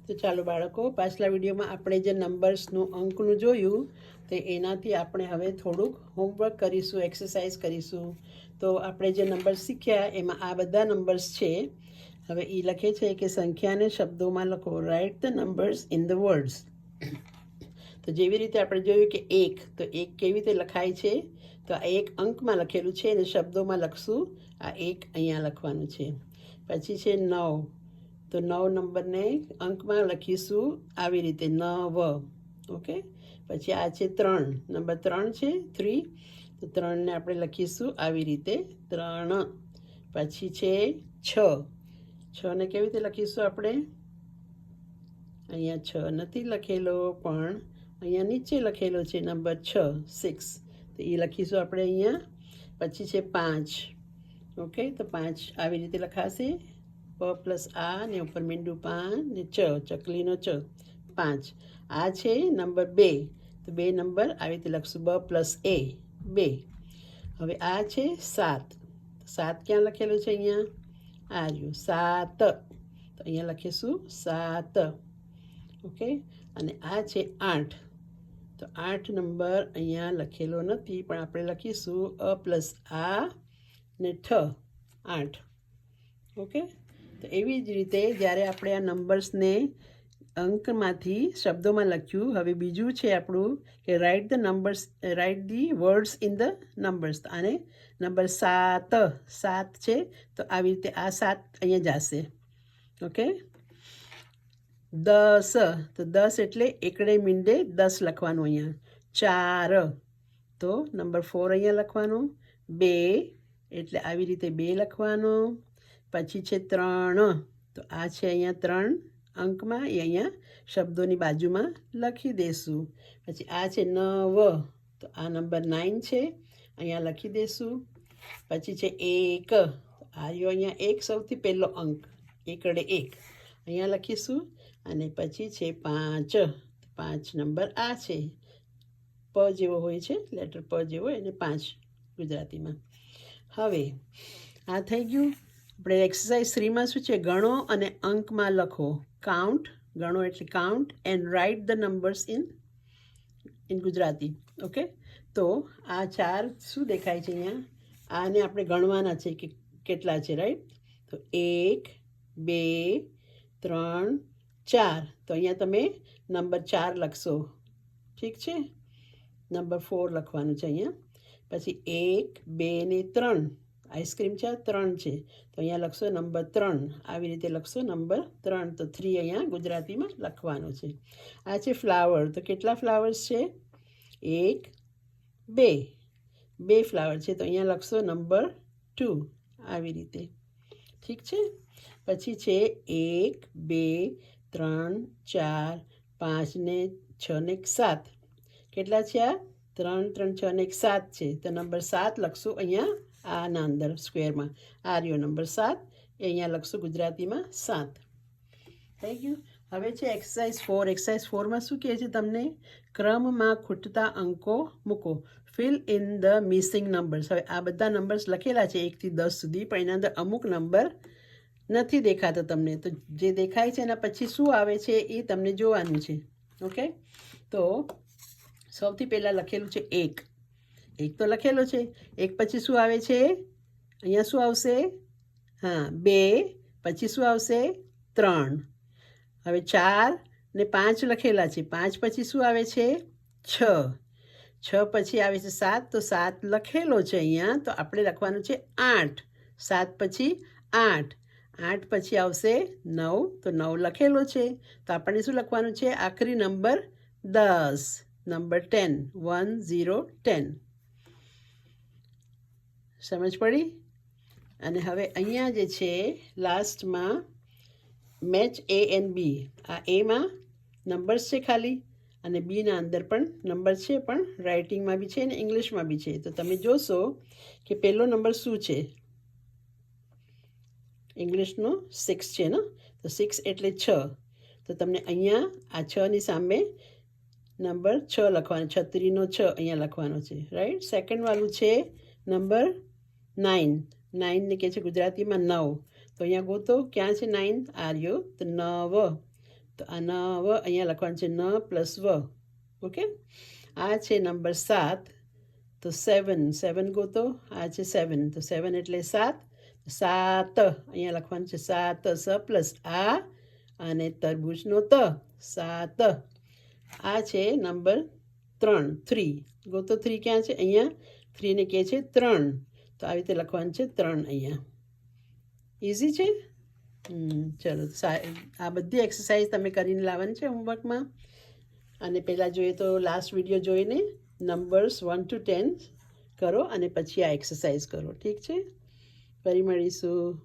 તો ચાલો બાળકો, પાછલા વિડીયોમાં આપણે જે નંબર્સનું અંકનું જોયું તો એનાથી આપણે હવે થોડુંક હોમવર્ક કરીશું, એક્સરસાઇઝ કરીશું. તો આપણે જે નંબર્સ શીખ્યા એમાં આ બધા નંબર્સ છે. હવે એ લખે છે કે સંખ્યાને શબ્દોમાં લખો. Write the numbers in the words. તો જેવી રીતે આપણે જોયું કે એક, તો એક કેવી રીતે લખાય છે, તો આ એક અંકમાં લખેલું છે અને શબ્દોમાં લખશું. આ એક અહીંયા લખવાનું છે. પછી છે 9, તો 9 નંબરને અંકમાં લખીશું આવી રીતે 9. ઓકે. પછી આ છે 3, નંબર 3 છે 3, તો 3ને આપણે લખીશું આવી રીતે 3. પછી છે 6, 6ને કેવી રીતે લખીશું આપણે? અહીંયા 6 નથી લખેલો, પણ અહીંયા નીચે લખેલો છે નંબર 6, 6, તો એ લખીશું આપણે અહીંયા. પછી છે 5. ઓકે, તો 5 આવી રીતે લખાશે, પ પ્લસ આ ને ઉપર મીંડું પાન ને ચકલીનો ચ, 5. આ છે નંબર 2, તો 2 નંબર આવી રીતે લખશું, બ પ્લસ એ, 2. હવે આ છે 7, 7 ક્યાં લખેલું છે? અહીંયા આ રહ્યું 7, તો અહીંયા લખીશું 7. ઓકે. અને આ છે 8, તો 8 નંબર અહીંયા લખેલો નથી, પણ આપણે લખીશું અ પ્લસ આ ને ઠ, 8. ઓકે. તો એવી જ રીતે જ્યારે આપણે આ નંબર્સને અંકમાંથી શબ્દોમાં લખ્યું, હવે બીજું છે આપણું કે write the words in the numbers. આને નંબર 7, 7 છે, તો આવી રીતે આ 7 અહીંયા જશે. ઓકે. 10, તો 10 એટલે એકડે મીંડે 10 લખવાનું અહીંયા. 4, તો નંબર 4 અહીંયા લખવાનું. 2 એટલે આવી રીતે 2 લખવાનું. પછી છે 3, તો આ છે અહીંયા 3 અંકમાં, એ અહીંયા શબ્દોની બાજુમાં લખી દઈશું. પછી આ છે 9, તો આ નંબર 9 છે, અહીંયા લખી દઈશું. પછી છે 1, તો આ રહ્યો અહીંયા 1, સૌથી પહેલો અંક, એકડે 1 અહીંયા લખીશું. અને પછી છે 5, 5 નંબર આ છે, પ જેવો હોય છે, લેટર પ જેવો, એને 5 ગુજરાતીમાં. હવે આ થઈ ગયું. આપણે એક્સરસાઇઝ 3માં શું છે? ગણો અને અંકમાં લખો. કાઉન્ટ, ગણો એટલે count, and write the numbers in Gujarati. Okay. તો આ 4 શું દેખાય છે અહીંયા? આને આપણે ગણવાના છે કે કેટલા છે, રાઈટ? તો 1, 2, 3, 4, તો અહીંયા તમે નંબર 4 લખશો. ઠીક છે. નંબર 4 લખવાનું છે અહીંયા. પછી 1, 2 ને 3, આઈસ્ક્રીમ છે 3 છે, તો અહીંયા લખશો નંબર 3, આવી રીતે લખશો નંબર 3, તો 3 અહીંયા ગુજરાતીમાં લખવાનું છે. આ છે ફ્લાવર, તો કેટલા ફ્લાવર્સ છે? 1, 2, 2 ફ્લાવર છે, તો અહીંયા લખશો નંબર 2, આવી રીતે. ઠીક છે. પછી છે 1, 2, 3, 4, 5 ને 6 ને 7, કેટલા છે આ? 3, 3, 6 ને 7 છે, તો નંબર 7 લખશું અહીંયા આના અંદર સ્ક્વેરમાં. આ રહ્યો નંબર 7, એ અહીંયા લખશું ગુજરાતીમાં 7. થઈ ગયું. હવે છે એક્સરસાઇઝ 4. એક્સરસાઇઝ 4માં શું કહે છે તમને? ક્રમમાં ખૂટતા અંકો મૂકો. Fill in the missing numbers. હવે આ બધા નંબર્સ લખેલા છે 1 થી 10 સુધી, પણ એના અંદર અમુક નંબર નથી દેખાતો તમને. તો જે દેખાય છે એના પછી શું આવે છે એ તમને જોવાનું છે. ઓકે. તો સૌથી પહેલાં લખેલું છે 1, 1 તો લખેલો છે. 1 પછી શું આવે છે? અહીંયા શું આવશે? હા, 2, પછી શું આવશે? 3. હવે 4 ને 5 લખેલા છે. 5 પછી શું આવે છે? 6. 6 પછી આવે છે 7, તો 7 લખેલો છે અહીંયા, તો આપણે લખવાનું છે 8. 7 પછી 8. 8 પછી આવશે 9, તો 9 લખેલો છે, તો આપણને શું લખવાનું છે? આખરી નંબર 10, નંબર 10, 1, 0, 10. સમજ પડી? અને હવે અહીંયા જે છે લાસ્ટમાં મેચ એ એન્ડ બી. આ એમાં નંબર્સ છે ખાલી, અને બીના અંદર પણ નંબર છે, પણ રાઇટિંગમાં બી છે ને ઇંગ્લિશમાં બી છે. તો તમે જોશો કે પહેલો નંબર શું છે? ઇંગ્લિશનો 6 છે ને, તો 6 એટલે 6, તો તમને અહીંયા આ 6ની સામે નંબર 6 લખવાનો, છત્રીનો 6 અહીંયા લખવાનો છે, રાઈટ? સેકન્ડ વાળું છે નંબર 9. 9ને કહે છે ગુજરાતીમાં 9, તો અહીંયા ગોતો ક્યાં છે 9? આ રહ્યો, તો 9. તો આ નવ અહીંયા લખવાનું છે ન પ્લસ વ. ઓકે, આ છે નંબર 7. તો 7 ગોતો. આ છે 7, તો 7 એટલે 7. 7 અહીંયા લખવાનું છે 7 સ પ્લસ આ અને તરબૂચનો ત 7. આ છે નંબર 3 ગોતો. 3 ક્યાં છે? અહીંયા 3ને કહે છે 3, તો આવી રીતે લખવાનું છે 3 અહીંયા. ઇઝી છે. ચલો, આ બધી એક્સરસાઇઝ તમે કરીને લાવવાની છે હોમવર્કમાં. અને પહેલાં જોઈએ તો લાસ્ટ વિડીયો જોઈને નંબર્સ 1 to 10 કરો અને પછી આ એક્સરસાઇઝ કરો. ઠીક છે, ફરી મળીશું.